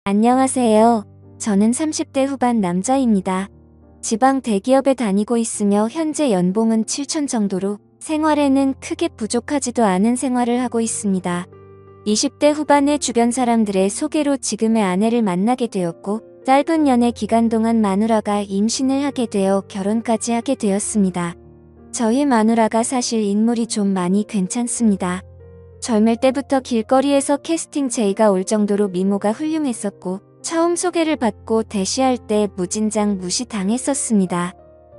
안녕하세요. 저는 30대 후반 남자입니다. 지방 대기업에 다니고 있으며 현재 연봉은 7천 정도로 생활에는 크게 부족하지도 않은 생활을 하고 있습니다. 20대 후반의 주변 사람들의 소개로 지금의 아내를 만나게 되었고 짧은 연애 기간 동안 마누라가 임신을 하게 되어 결혼까지 하게 되었습니다. 저희 마누라가 사실 인물이 좀 많이 괜찮습니다. 젊을 때부터 길거리에서 캐스팅 제의가 올 정도로 미모가 훌륭했었고 처음 소개를 받고 대시할 때 무진장 무시당했었습니다.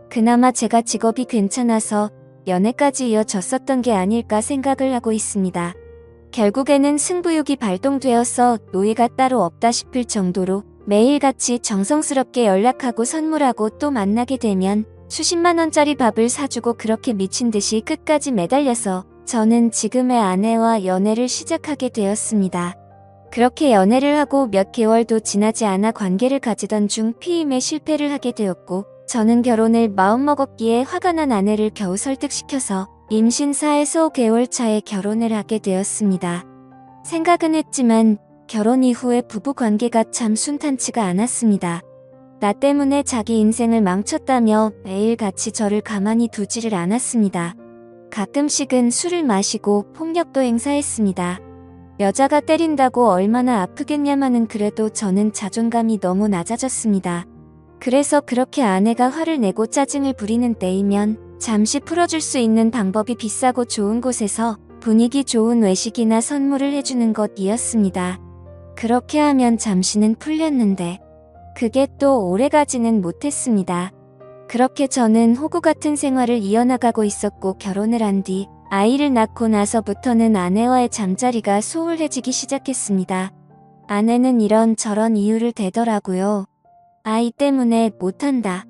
그나마 제가 직업이 괜찮아서 연애까지 이어졌었던 게 아닐까 생각을 하고 있습니다. 결국에는 승부욕이 발동되어서 노예가 따로 없다 싶을 정도로 매일같이 정성스럽게 연락하고 선물하고 또 만나게 되면 수십만 원짜리 밥을 사주고 그렇게 미친 듯이 끝까지 매달려서 저는 지금의 아내와 연애를 시작하게 되었습니다. 그렇게 연애를 하고 몇 개월도 지나지 않아 관계를 가지던 중 피임에 실패를 하게 되었고 저는 결혼을 마음먹었기에 화가 난 아내를 겨우 설득시켜서 임신 4에서 5개월 차에 결혼을 하게 되었습니다. 생각은 했지만 결혼 이후에 부부 관계가 참 순탄치가 않았습니다. 나 때문에 자기 인생을 망쳤다며 매일같이 저를 가만히 두지를 않았습니다. 가끔씩은 술을 마시고 폭력도 행사했습니다. 여자가 때린다고 얼마나 아프겠냐마는 그래도 저는 자존감이 너무 낮아졌습니다. 그래서 그렇게 아내가 화를 내고 짜증을 부리는 때이면 잠시 풀어줄 수 있는 방법이 비싸고 좋은 곳에서 분위기 좋은 외식이나 선물을 해주는 것이었습니다. 그렇게 하면 잠시는 풀렸는데 그게 또 오래가지는 못했습니다. 그렇게 저는 호구 같은 생활을 이어나가고 있었고 결혼을 한 뒤 아이를 낳고 나서부터는 아내와의 잠자리가 소홀해지기 시작했습니다. 아내는 이런저런 이유를 대더라고요. 아이 때문에 못한다.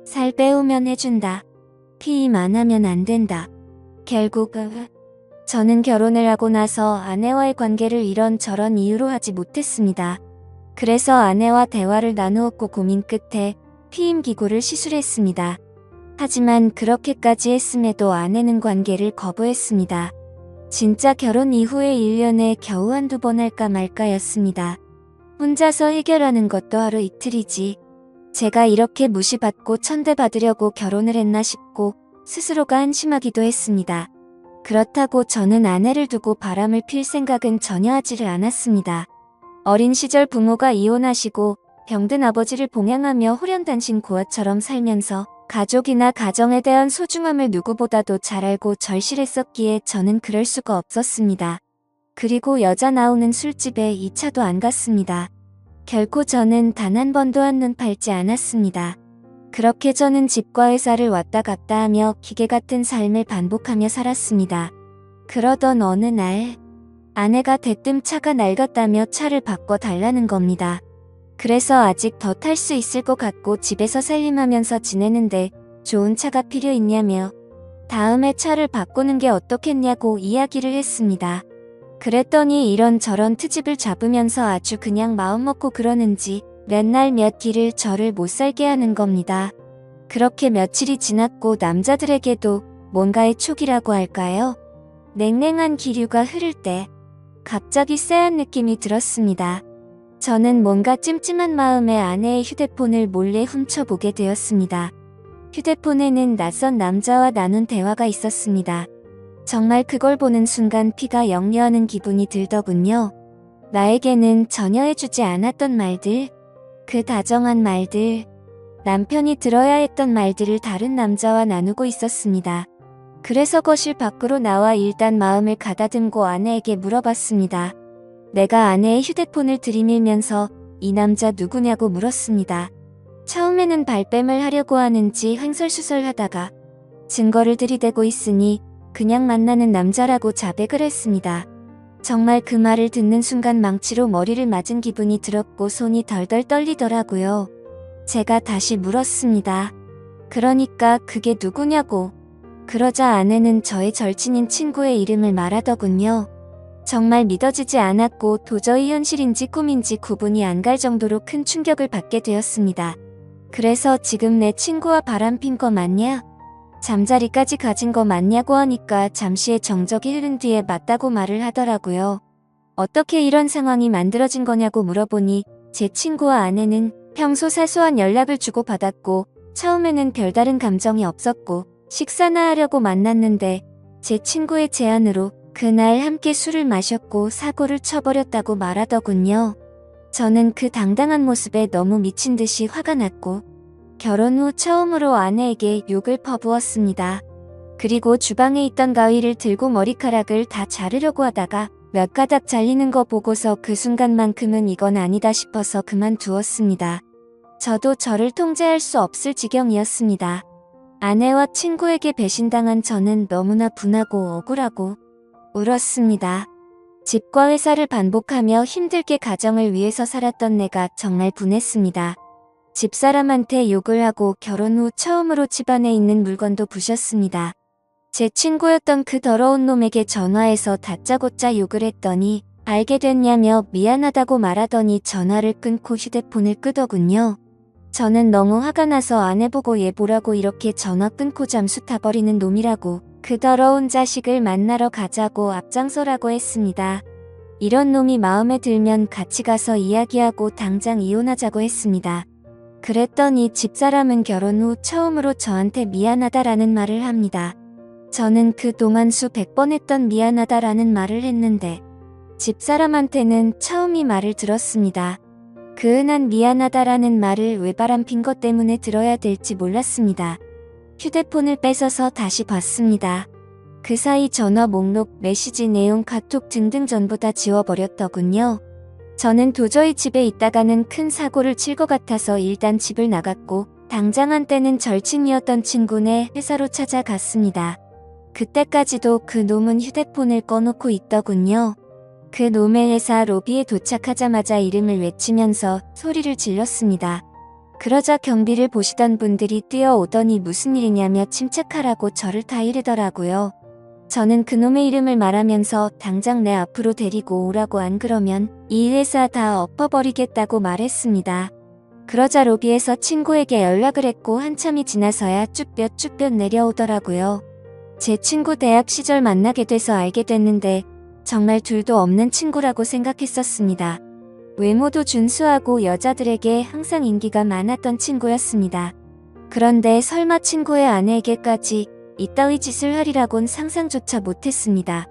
살 빼오면 해준다. 피임 안 하면 안 된다. 결국 저는 결혼을 하고 나서 아내와의 관계를 이런저런 이유로 하지 못했습니다. 그래서 아내와 대화를 나누었고 고민 끝에 피임기구를 시술했습니다. 하지만 그렇게까지 했음에도 아내는 관계를 거부했습니다. 진짜 결혼 이후에 1년에 겨우 한두 번 할까 말까였습니다. 혼자서 해결하는 것도 하루 이틀이지. 제가 이렇게 무시받고 천대받으려고 결혼을 했나 싶고 스스로가 한심하기도 했습니다. 그렇다고 저는 아내를 두고 바람을 필 생각은 전혀 하지를 않았습니다. 어린 시절 부모가 이혼하시고 병든 아버지를 봉양하며 호련단신 고아처럼 살면서 가족이나 가정에 대한 소중함을 누구보다도 잘 알고 절실했었기에 저는 그럴 수가 없었습니다. 그리고 여자 나오는 술집에 2차도 안 갔습니다. 결코 저는 단 한 번도 한눈 팔지 않았습니다. 그렇게 저는 집과 회사를 왔다 갔다 하며 기계 같은 삶을 반복하며 살았습니다. 그러던 어느 날 아내가 대뜸 차가 낡았다며 차를 바꿔달라는 겁니다. 그래서 아직 더 탈 수 있을 것 같고 집에서 살림하면서 지내는데 좋은 차가 필요 있냐며 다음에 차를 바꾸는 게 어떻겠냐고 이야기를 했습니다. 그랬더니 이런저런 트집을 잡으면서 아주 그냥 마음먹고 그러는지 몇 날 며칠을 저를 못 살게 하는 겁니다. 그렇게 며칠이 지났고 남자들에게도 뭔가의 촉이라고 할까요? 냉랭한 기류가 흐를 때 갑자기 쎄한 느낌이 들었습니다. 저는 뭔가 찜찜한 마음에 아내의 휴대폰을 몰래 훔쳐보게 되었습니다. 휴대폰에는 낯선 남자와 나눈 대화가 있었습니다. 정말 그걸 보는 순간 피가 역려하는 기분이 들더군요. 나에게는 전혀 해주지 않았던 말들, 그 다정한 말들, 남편이 들어야 했던 말들을 다른 남자와 나누고 있었습니다. 그래서 거실 밖으로 나와 일단 마음을 가다듬고 아내에게 물어봤습니다. 내가 아내의 휴대폰을 들이밀면서 이 남자 누구냐고 물었습니다. 처음에는 발뺌을 하려고 하는지 횡설수설하다가 증거를 들이대고 있으니 그냥 만나는 남자라고 자백을 했습니다. 정말 그 말을 듣는 순간 망치로 머리를 맞은 기분이 들었고 손이 덜덜 떨리더라고요. 제가 다시 물었습니다. 그러니까 그게 누구냐고. 그러자 아내는 저의 절친인 친구의 이름을 말하더군요. 정말 믿어지지 않았고 도저히 현실인지 꿈인지 구분이 안 갈 정도로 큰 충격을 받게 되었습니다. 그래서 지금 내 친구와 바람핀 거 맞냐? 잠자리까지 가진 거 맞냐고 하니까 잠시의 정적이 흐른 뒤에 맞다고 말을 하더라고요. 어떻게 이런 상황이 만들어진 거냐고 물어보니 제 친구와 아내는 평소 사소한 연락을 주고받았고 처음에는 별다른 감정이 없었고 식사나 하려고 만났는데 제 친구의 제안으로 그날 함께 술을 마셨고 사고를 쳐버렸다고 말하더군요. 저는 그 당당한 모습에 너무 미친 듯이 화가 났고 결혼 후 처음으로 아내에게 욕을 퍼부었습니다. 그리고 주방에 있던 가위를 들고 머리카락을 다 자르려고 하다가 몇 가닥 잘리는 거 보고서 그 순간만큼은 이건 아니다 싶어서 그만두었습니다. 저도 저를 통제할 수 없을 지경이었습니다. 아내와 친구에게 배신당한 저는 너무나 분하고 억울하고 울었습니다. 집과 회사를 반복하며 힘들게 가정을 위해서 살았던 내가 정말 분했습니다. 집사람한테 욕을 하고 결혼 후 처음으로 집안에 있는 물건도 부셨습니다. 제 친구였던 그 더러운 놈에게 전화해서 다짜고짜 욕을 했더니 알게 됐냐며 미안하다고 말하더니 전화를 끊고 휴대폰을 끄더군요. 저는 너무 화가 나서 아내 보고 얘 보라고 이렇게 전화 끊고 잠수 타버리는 놈이라고 그 더러운 자식을 만나러 가자고 앞장서라고 했습니다. 이런 놈이 마음에 들면 같이 가서 이야기하고 당장 이혼하자고 했습니다. 그랬더니 집사람은 결혼 후 처음으로 저한테 미안하다라는 말을 합니다. 저는 그동안 수백 번 했던 미안하다라는 말을 했는데 집사람한테는 처음 이 말을 들었습니다. 그 흔한 미안하다라는 말을 왜 바람핀 것 때문에 들어야 될지 몰랐습니다. 휴대폰을 뺏어서 다시 봤습니다. 그 사이 전화 목록, 메시지 내용, 카톡 등등 전부 다 지워버렸더군요. 저는 도저히 집에 있다가는 큰 사고를 칠 것 같아서 일단 집을 나갔고 당장 한때는 절친이었던 친구네 회사로 찾아갔습니다. 그때까지도 그 놈은 휴대폰을 꺼놓고 있더군요. 그 놈의 회사 로비에 도착하자마자 이름을 외치면서 소리를 질렀습니다. 그러자 경비를 보시던 분들이 뛰어오더니 무슨 일이냐며 침착하라고 저를 타이르더라고요. 저는 그놈의 이름을 말하면서 당장 내 앞으로 데리고 오라고 안 그러면 이 회사 다 엎어버리겠다고 말했습니다. 그러자 로비에서 친구에게 연락을 했고 한참이 지나서야 쭈뼛쭈뼛 내려오더라고요. 제 친구 대학 시절 만나게 돼서 알게 됐는데 정말 둘도 없는 친구라고 생각했었습니다. 외모도 준수하고 여자들에게 항상 인기가 많았던 친구였습니다. 그런데 설마 친구의 아내에게까지 이따위 짓을 하리라곤 상상조차 못했습니다.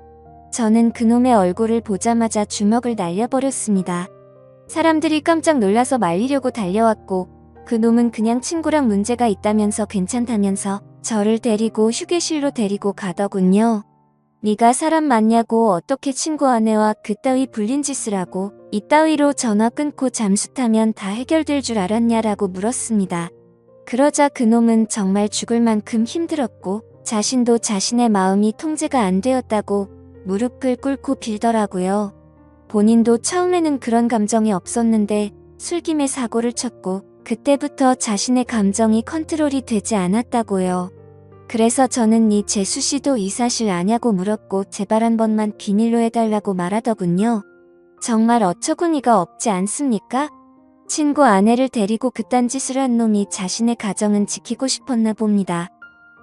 저는 그놈의 얼굴을 보자마자 주먹을 날려버렸습니다. 사람들이 깜짝 놀라서 말리려고 달려왔고 그놈은 그냥 친구랑 문제가 있다면서 괜찮다면서 저를 데리고 휴게실로 데리고 가더군요. 네가 사람 맞냐고 어떻게 친구 아내와 그따위 불린 짓을 하고 이따위로 전화 끊고 잠수 타면 다 해결될 줄 알았냐라고 물었습니다. 그러자 그놈은 정말 죽을 만큼 힘들었고 자신도 자신의 마음이 통제가 안 되었다고 무릎을 꿇고 빌더라고요. 본인도 처음에는 그런 감정이 없었는데 술김에 사고를 쳤고 그때부터 자신의 감정이 컨트롤이 되지 않았다고요. 그래서 저는 이 재수씨도 이 사실 아냐고 물었고 제발 한 번만 비밀로 해달라고 말하더군요. 정말 어처구니가 없지 않습니까? 친구 아내를 데리고 그딴 짓을 한 놈이 자신의 가정은 지키고 싶었나 봅니다.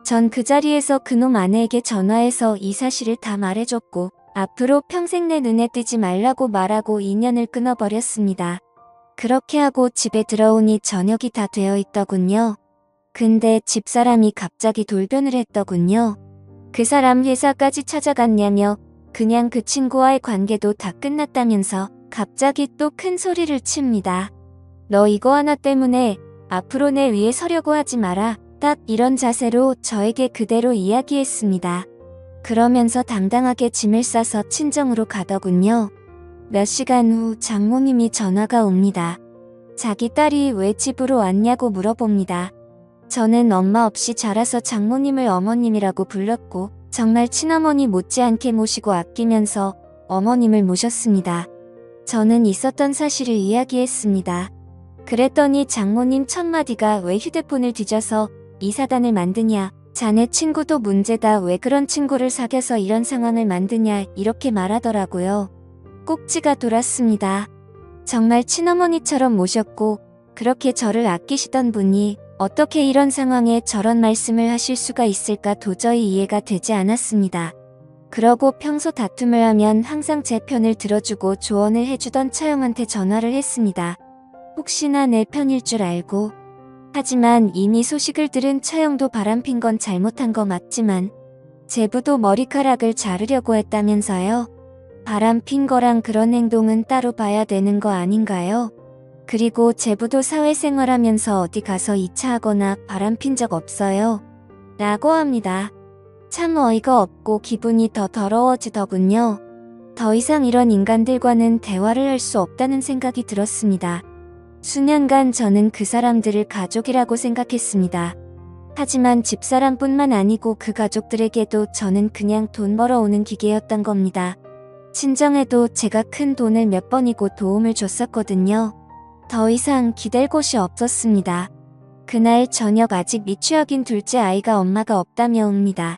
전 그 자리에서 그놈 아내에게 전화해서 이 사실을 다 말해줬고 앞으로 평생 내 눈에 띄지 말라고 말하고 인연을 끊어버렸습니다. 그렇게 하고 집에 들어오니 저녁이 다 되어 있더군요. 근데 집사람이 갑자기 돌변을 했더군요. 그 사람 회사까지 찾아갔냐며 그냥 그 친구와의 관계도 다 끝났다면서 갑자기 또 큰 소리를 칩니다. 너 이거 하나 때문에 앞으로 내 위에 서려고 하지 마라. 딱 이런 자세로 저에게 그대로 이야기했습니다. 그러면서 당당하게 짐을 싸서 친정으로 가더군요. 몇 시간 후 장모님이 전화가 옵니다. 자기 딸이 왜 집으로 왔냐고 물어봅니다. 저는 엄마 없이 자라서 장모님을 어머님이라고 불렀고 정말 친어머니 못지않게 모시고 아끼면서 어머님을 모셨습니다. 저는 있었던 사실을 이야기했습니다. 그랬더니 장모님 첫마디가 왜 휴대폰을 뒤져서 이 사단을 만드냐, 자네 친구도 문제다, 왜 그런 친구를 사귀어서 이런 상황을 만드냐 이렇게 말하더라고요. 꼭지가 돌았습니다. 정말 친어머니처럼 모셨고 그렇게 저를 아끼시던 분이 어떻게 이런 상황에 저런 말씀을 하실 수가 있을까 도저히 이해가 되지 않았습니다. 그러고 평소 다툼을 하면 항상 제 편을 들어주고 조언을 해주던 차영한테 전화를 했습니다. 혹시나 내 편일 줄 알고. 하지만 이미 소식을 들은 처형도 바람핀 건 잘못한 거 맞지만 제부도 머리카락을 자르려고 했다면서요. 바람핀 거랑 그런 행동은 따로 봐야 되는 거 아닌가요? 그리고 제부도 사회생활하면서 어디 가서 2차 하거나 바람핀 적 없어요. 라고 합니다. 참 어이가 없고 기분이 더 더러워지더군요. 더 이상 이런 인간들과는 대화를 할 수 없다는 생각이 들었습니다. 수년간 저는 그 사람들을 가족이라고 생각했습니다. 하지만 집사람뿐만 아니고 그 가족들에게도 저는 그냥 돈 벌어오는 기계였던 겁니다. 친정에도 제가 큰 돈을 몇 번이고 도움을 줬었거든요. 더 이상 기댈 곳이 없었습니다. 그날 저녁 아직 미취학인 둘째 아이가 엄마가 없다며 옵니다.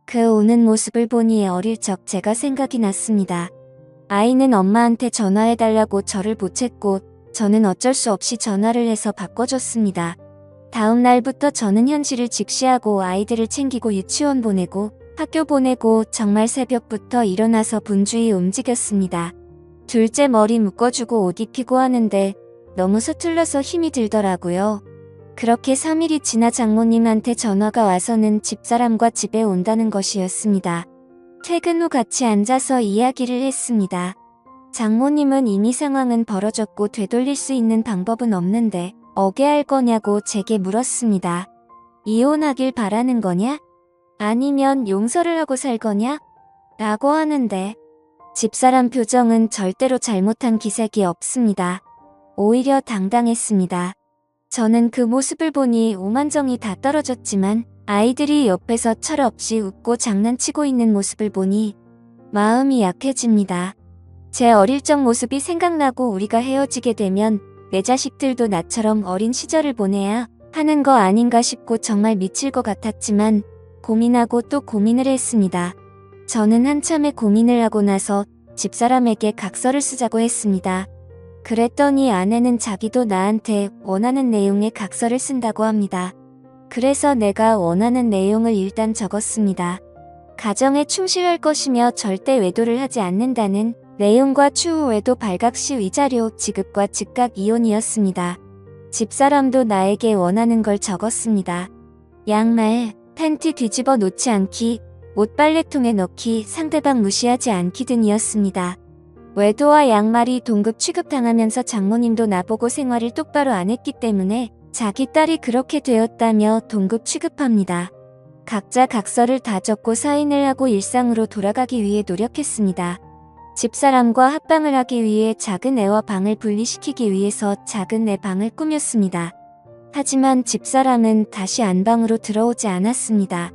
그 우는 모습을 보니 어릴 적 제가 생각이 났습니다. 아이는 엄마한테 전화해달라고 저를 보챘고 저는 어쩔 수 없이 전화를 해서 바꿔줬습니다. 다음 날부터 저는 현실을 직시하고 아이들을 챙기고 유치원 보내고 학교 보내고 정말 새벽부터 일어나서 분주히 움직였습니다. 둘째 머리 묶어주고 옷 입히고 하는데 너무 서툴러서 힘이 들더라고요. 그렇게 3일이 지나 장모님한테 전화가 와서는 집사람과 집에 온다는 것이었습니다. 퇴근 후 같이 앉아서 이야기를 했습니다. 장모님은 이미 상황은 벌어졌고 되돌릴 수 있는 방법은 없는데 어게 할 거냐고 제게 물었습니다. 이혼하길 바라는 거냐? 아니면 용서를 하고 살 거냐? 라고 하는데 집사람 표정은 절대로 잘못한 기색이 없습니다. 오히려 당당했습니다. 저는 그 모습을 보니 오만정이 다 떨어졌지만 아이들이 옆에서 철없이 웃고 장난치고 있는 모습을 보니 마음이 약해집니다. 제 어릴 적 모습이 생각나고 우리가 헤어지게 되면 내 자식들도 나처럼 어린 시절을 보내야 하는 거 아닌가 싶고 정말 미칠 것 같았지만 고민하고 또 고민을 했습니다. 저는 한참의 고민을 하고 나서 집사람에게 각서를 쓰자고 했습니다. 그랬더니 아내는 자기도 나한테 원하는 내용의 각서를 쓴다고 합니다. 그래서 내가 원하는 내용을 일단 적었습니다. 가정에 충실할 것이며 절대 외도를 하지 않는다는 내용과 추후 외도 발각 시 위자료 지급과 즉각 이혼이었습니다. 집사람도 나에게 원하는 걸 적었습니다. 양말, 팬티 뒤집어 놓지 않기, 옷 빨래통에 넣기, 상대방 무시하지 않기 등이었습니다. 외도와 양말이 동급 취급당하면서 장모님도 나보고 생활을 똑바로 안 했기 때문에 자기 딸이 그렇게 되었다며 동급 취급합니다. 각자 각서를 다 적고 사인을 하고 일상으로 돌아가기 위해 노력했습니다. 집사람과 합방을 하기 위해 작은 애와 방을 분리시키기 위해서 작은 애 방을 꾸몄습니다. 하지만 집사람은 다시 안방으로 들어오지 않았습니다.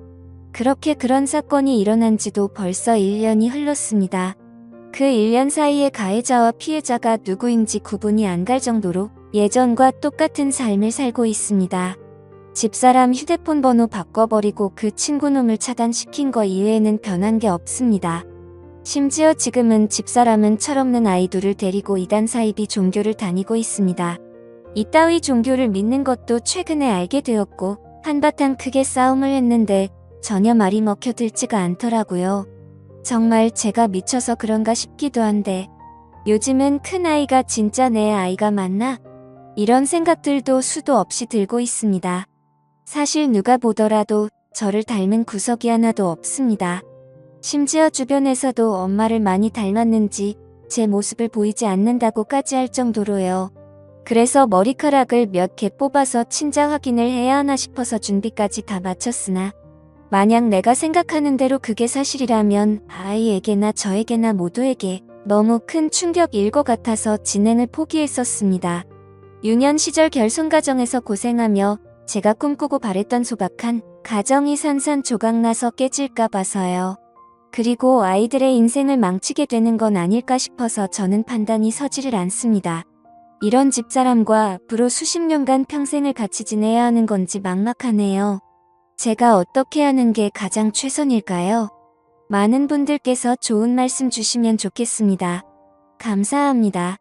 그렇게 그런 사건이 일어난 지도 벌써 1년이 흘렀습니다. 그 1년 사이에 가해자와 피해자가 누구인지 구분이 안 갈 정도로 예전과 똑같은 삶을 살고 있습니다. 집사람 휴대폰 번호 바꿔버리고 그 친구놈을 차단시킨 거 이외에는 변한 게 없습니다. 심지어 지금은 집사람은 철없는 아이 둘을 데리고 이단 사이비 종교를 다니고 있습니다. 이따위 종교를 믿는 것도 최근에 알게 되었고 한바탕 크게 싸움을 했는데 전혀 말이 먹혀들지가 않더라고요. 정말 제가 미쳐서 그런가 싶기도 한데 요즘은 큰아이가 진짜 내 아이가 맞나? 이런 생각들도 수도 없이 들고 있습니다. 사실 누가 보더라도 저를 닮은 구석이 하나도 없습니다. 심지어 주변에서도 엄마를 많이 닮았는지 제 모습을 보이지 않는다고까지 할 정도로요. 그래서 머리카락을 몇 개 뽑아서 친자 확인을 해야 하나 싶어서 준비까지 다 마쳤으나 만약 내가 생각하는 대로 그게 사실이라면 아이에게나 저에게나 모두에게 너무 큰 충격일 것 같아서 진행을 포기했었습니다. 유년 시절 결손 가정에서 고생하며 제가 꿈꾸고 바랬던 소박한 가정이 산산조각나서 깨질까 봐서요. 그리고 아이들의 인생을 망치게 되는 건 아닐까 싶어서 저는 판단이 서지를 않습니다. 이런 집사람과 앞으로 수십 년간 평생을 같이 지내야 하는 건지 막막하네요. 제가 어떻게 하는 게 가장 최선일까요? 많은 분들께서 좋은 말씀 주시면 좋겠습니다. 감사합니다.